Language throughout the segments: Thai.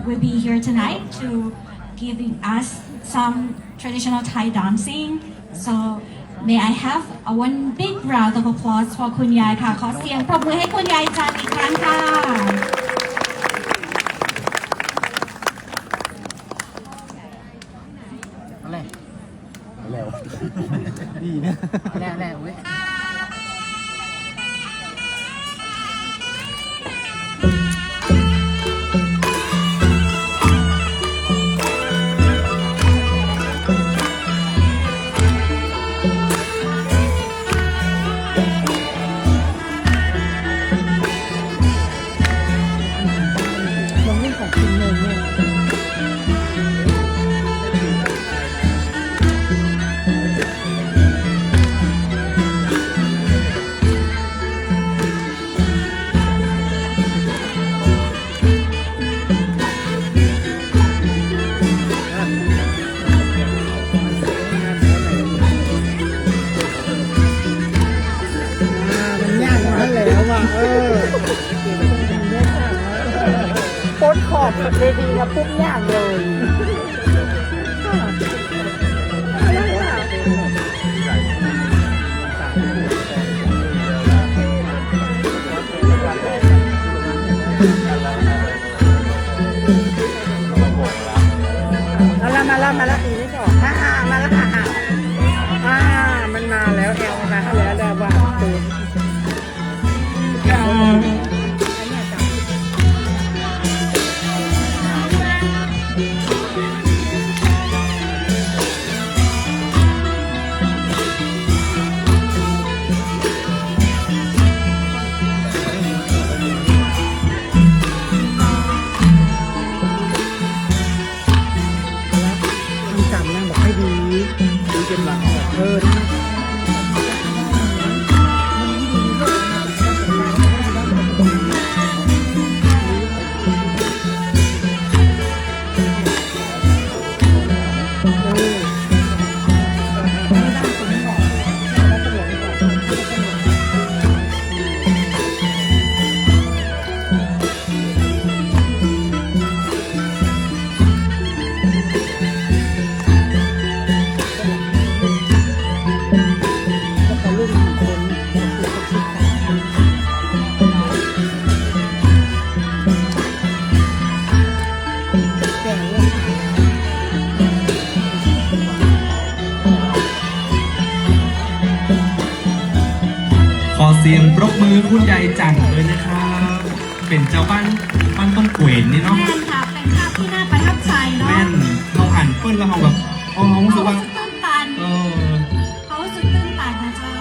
will be here tonight to giving us some traditional Thai dancing. So may I have one big round of applause for คุณยายค่ะขอเสียงปรบมือให้คุณยายจันอีกครั้งค่ะอะไรแล้วดีนะแล้วเว้ยโค้ดขอบเวทีครับปุ๊บอย่างเลยมาละอีกนิดหน่อยมาละมันมาแล้วแอลมาแล้วว่าขอเสียงปรบมือคุณยายจันเลยนะครับเป็นเจ้าบ้านต้นเกวนนี่เนาะแม่นค่ะเป็นภาพที่น่าประทับใจเนาะแม่นเราอ่านเปิ้ลแล้วเราแบบเรารู้สึกว่าตื้นตันเขาสุดตื้นตันนะเจ้า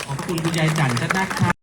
ขอบคุณคุณยายจันจัดนะครับ